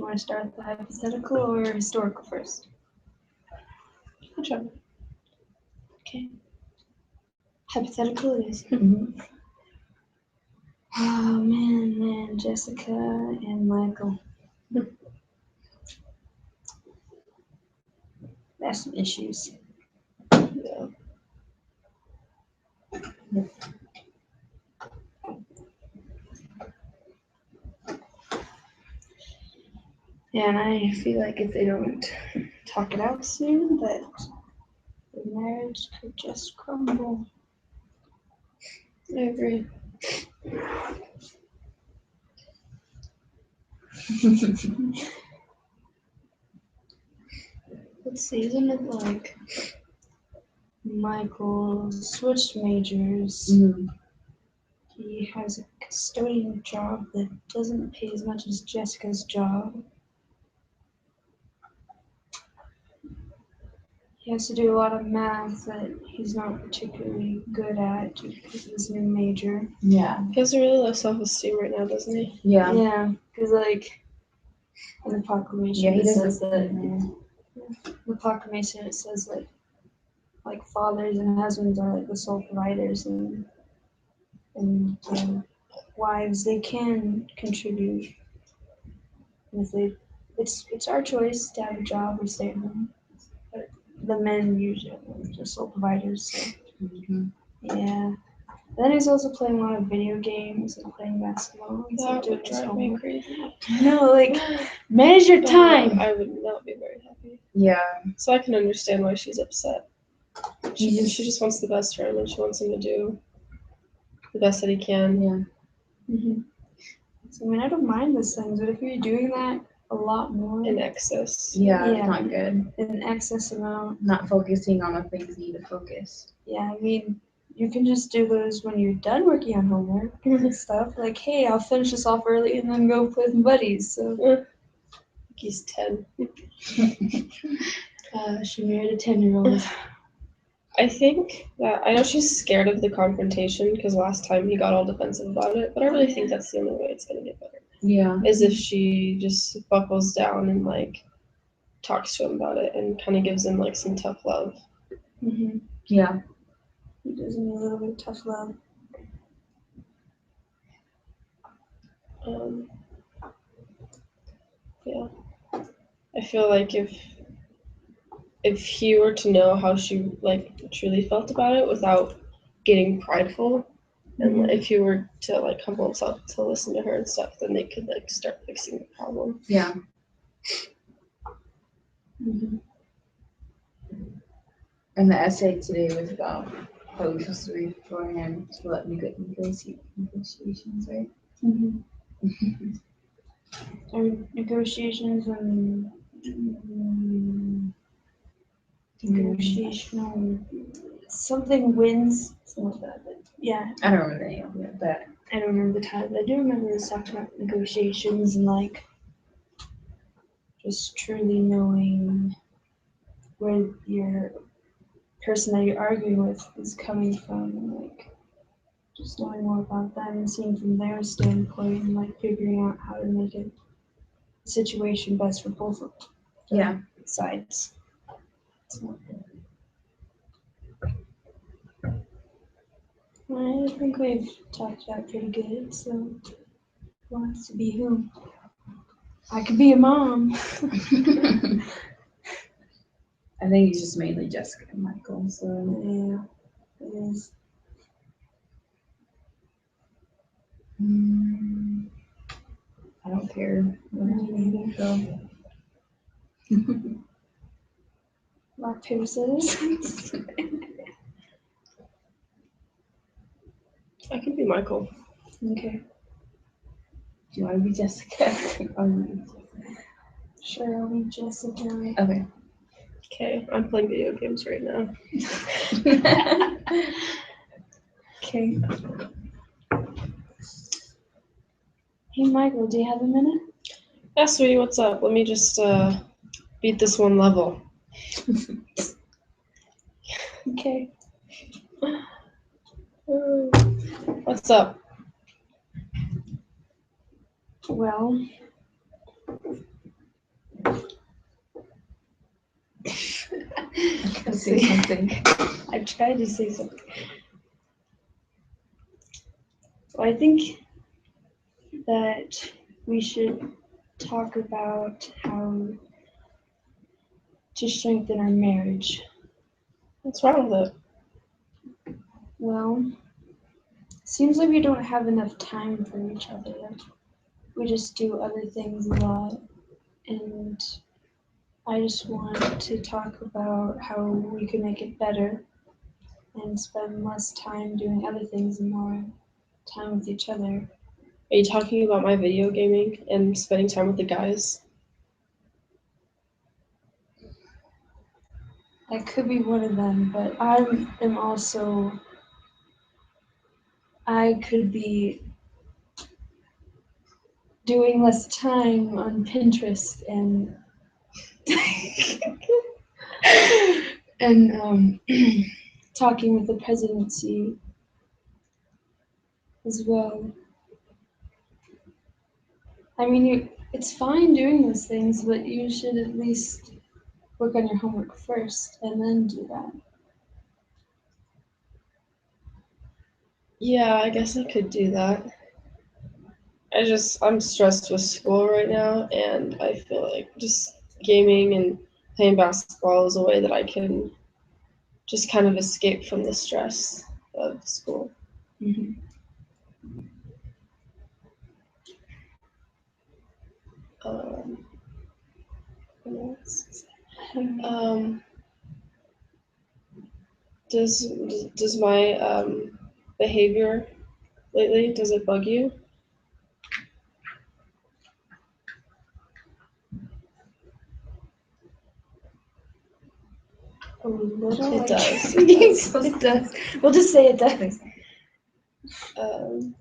want to start with the hypothetical or historical first? Whichever. Okay. Hypothetical it is. Mm-hmm. Oh man, Jessica and Michael. That's some issues. Yeah. And I feel like if they don't talk it out soon, that the marriage could just crumble. I agree. Let's see, isn't it like Michael switched majors? Mm-hmm. He has a custodian job that doesn't pay as much as Jessica's job. He has to do a lot of math that he's not particularly good at because of his new major. Yeah. He has a really low self-esteem right now, doesn't he? Yeah. Yeah, because like in the proclamation Yeah, he it says doesn't. that the proclamation it says like fathers and husbands are like the sole providers and wives they can contribute if they it's our choice to have a job or stay at home. But the men usually are just sole providers, so Mm-hmm. yeah. Then he's also playing a lot of video games and playing basketball and That doing would his drive me homework. crazy. No, like manage your time. I would not be very happy. Yeah. So I can understand why she's upset. She He just wants the best for him, and she wants him to do the best that he can. Yeah. Mm-hmm. So, I mean, I don't mind those things, but if you're doing that a lot more In excess. Yeah, Yeah. it's not good. in excess amount, Not focusing on the things you need to focus. yeah, I mean, you can just do those when you're done working on homework and stuff. Like, hey, I'll finish this off early and then go play with my buddies. So, He's 10. she married a 10-year-old. I think that I know she's scared of the confrontation because last time he got all defensive about it, but I really think that's the only way it's gonna get better. Yeah. Is if she just buckles down and like talks to him about it and kind of gives him like some tough love. Mm-hmm. Yeah. He does need a little bit of tough love. Yeah, I feel like if he were to know how she like truly felt about it without getting prideful, and Mhm. if he were to like humble himself to listen to her and stuff, then they could like start fixing the problem. Yeah. Mm-hmm. And the essay today was about how we're supposed to read beforehand to let me get negotiations, right? Mm-hmm. Negotiations and negotiational something wins. Something like that. But yeah, I don't remember the name of it, but I don't remember the title. But I do remember us talking about negotiations and like just truly knowing where your person that you're arguing with is coming from, and like just knowing more about them and seeing from their standpoint and like figuring out how to make it a situation best for both of yeah. sides. So, I think we've talked it out pretty good. So, who wants to be who? I could be a mom. I think it's just mainly Jessica and Michael, so Yeah, it is. I don't care. Me neither. So Rock, paper, scissors. I could be Michael. Okay, do you want to be Jessica? sure, I'll be Jessica. Okay. Okay, I'm playing video games right now. Okay. Hey, Michael, do you have a minute? Yeah, sweetie, what's up? Let me just beat this one level. Okay. What's up? Well, say something. I tried to say something. Well, I think that we should talk about how to strengthen our marriage. What's wrong with it? Well, seems like we don't have enough time for each other. We just do other things a lot. And I just want to talk about how we can make it better and spend less time doing other things and more time with each other. Are you talking about my video gaming and spending time with the guys? That could be one of them, but I am also, I could be doing less time on Pinterest and and talking with the presidency as well. I mean, it's fine doing those things, but you should at least work on your homework first and then do that. Yeah, I guess I could do that. I'm stressed with school right now, and I feel like just gaming and playing basketball is a way that I can just kind of escape from the stress of school. Mm-hmm. What else? Does my behavior lately, does it bug you? A little. It does. It does. We'll just say it does. Um,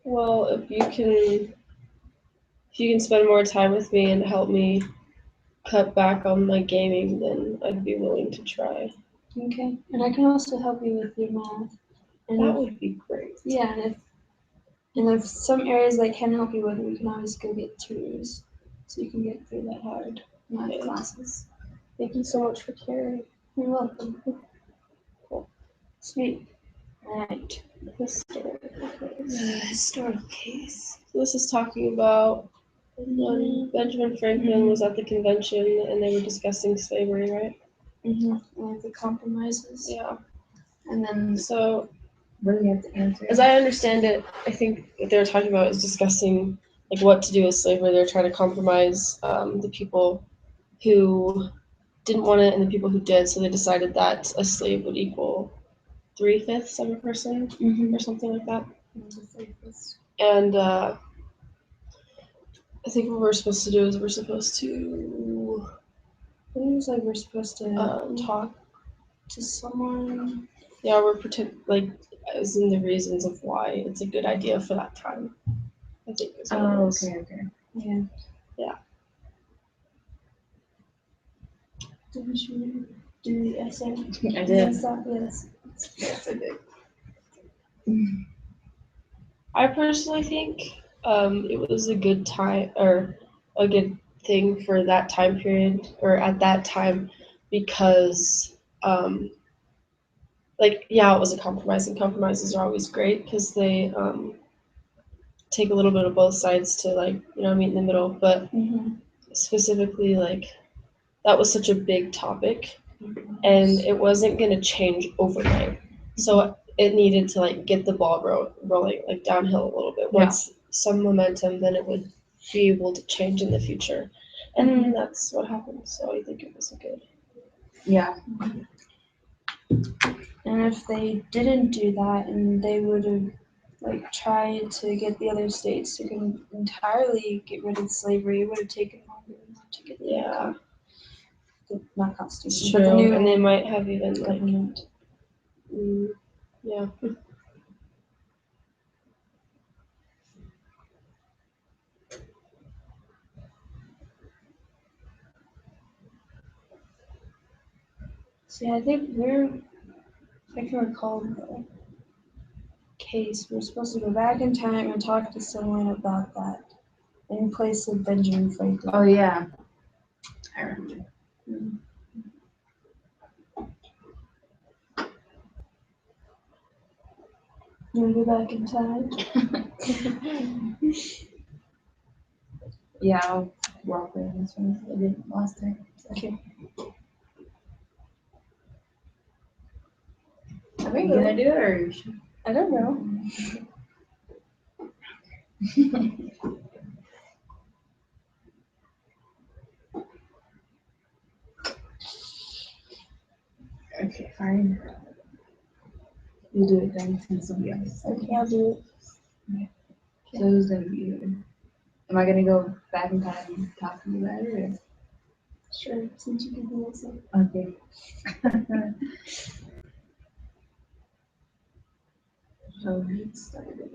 well, if you can spend more time with me and help me cut back on my gaming, then I'd be willing to try. Okay. And I can also help you with your math. And That would be great. yeah, and if some areas I can help you with, we can always go get tutors, so you can get through that hard math Yeah. classes. Thank you so much for caring. You're welcome. Cool. Sweet. All right. Historical case. Historical case. So this is talking about when Benjamin Franklin was at the convention and they were discussing slavery, right? And the compromises. Yeah. And then So What do you have to answer? as I understand it, I think what they were talking about is discussing like what to do with slavery. They're trying to compromise the people who didn't want it and the people who did. So they decided that a slave would equal 3/5 of a person or something like that. And I think what we're supposed to do is we're supposed to It was like we're supposed to talk. to someone. Yeah, we're pretend like as in the reasons of why it's a good idea for that time. I think is what it Oh, was. okay. Yeah. Yeah. Didn't you do the essay? I did. Yes. Yes, I did. I personally think it was a good time or a good thing for that time period or at that time because like yeah, it was a compromise and compromises are always great because they take a little bit of both sides to like meet in the middle, but specifically like that was such a big topic and it wasn't going to change overnight, so it needed to like get the ball rolling like downhill a little bit. Once some momentum, then it would be able to change in the future, and that's what happened. So I think it was a good. Yeah. And if they didn't do that, and they would have like tried to get the other states to entirely get rid of slavery, it would have taken longer to get not It's constitution, true, but the new and they might have even like government. Yeah. See, I think if I can recall the case, we're supposed to go back in time and talk to someone about that. in place of Benjamin Franklin. Oh yeah, I remember. You want to go back in time? Yeah, I'll walk away this one. I did last time. Okay. Are we gonna do it or? I don't know. Okay, fine. You do it then since somebody else. Okay, I'll do it. So who's gonna be here? Am I gonna go back in time and talk to you about it? Or? Sure, since you can do it. So. Okay. So let's start it.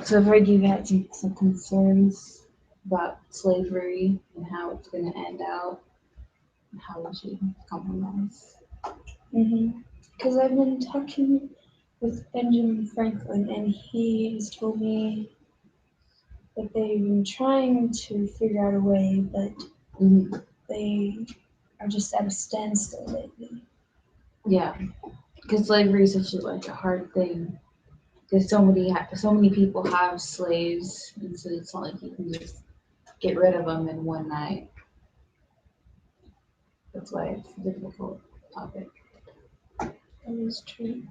So I've heard you've had some concerns about slavery and how it's gonna end out and how we should compromise. Because I've been talking with Benjamin Franklin, and he has told me that they've been trying to figure out a way, but they are just at a standstill lately. Yeah, because slavery is such a hard thing. Because so many people have slaves, and so it's not like you can just get rid of them in one night. That's why it's a difficult topic. That is true.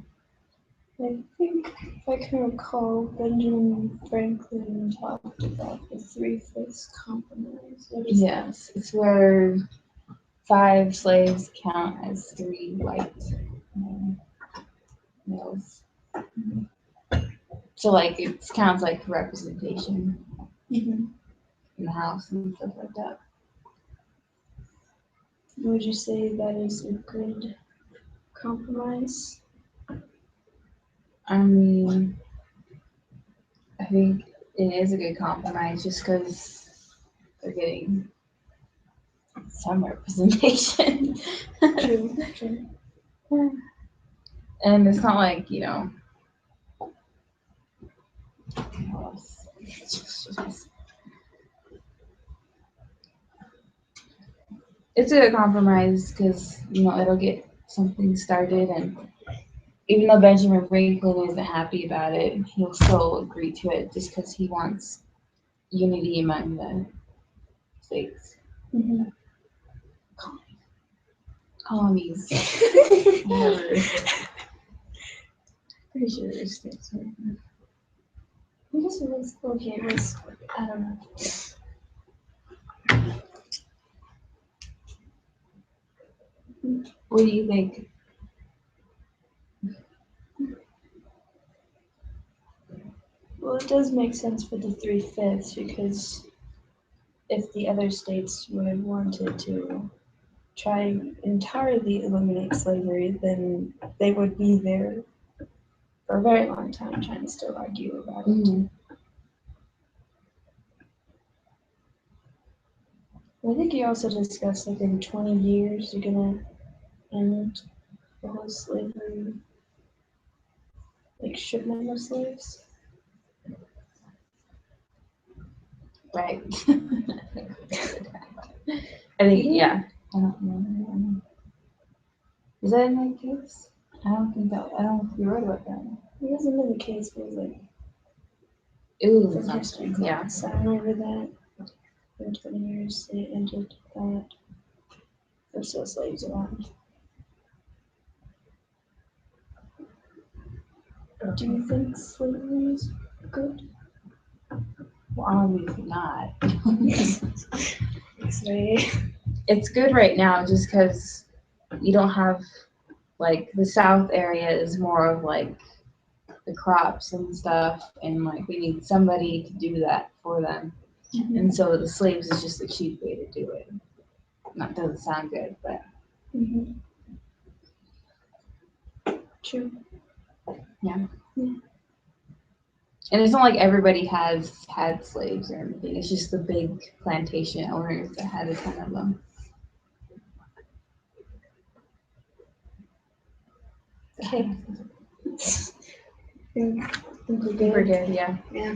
I think, if I can recall, Benjamin Franklin talked about the three-fifths compromise. What is Yes, it's where 5 slaves count as 3 white males. So like it counts like representation that? in the house and stuff like that. Would you say that is a good compromise? I mean, I think it is a good compromise just because they're getting some representation. True, true. And it's not like, it's a good compromise because, it'll get something started. And even though Benjamin Franklin isn't happy about it, he'll still agree to it just because he wants unity among the states. Colonies. Whatever. Pretty sure there's states. I guess it was okay. It was, I don't know. What do you think? Well, it does make sense for the three-fifths because if the other states would have wanted to try and entirely eliminate slavery, then they would be there for a very long time trying to still argue about it. I think you also discussed like in 20 years you're gonna end the whole slavery, like shipment of slaves. Right. I think, yeah. I don't know. Is that in my case? I don't think you wrote about that. It wasn't in the case, but it was like It was from in history something, yeah. class. I remember that in 20 years they ended that. There's still slaves around. Do you think slavery is good? Well, obviously not. Sorry. It's good right now just because you don't have, like, the South area is more of, like, the crops and stuff, and, like, we need somebody to do that for them. And so the slaves is just a cheap way to do it. That doesn't sound good, but True. yeah. And it's not like everybody has had slaves or anything. It's just the big plantation owners that had a ton of them. Okay. I think we're Super good. good, yeah. Yeah.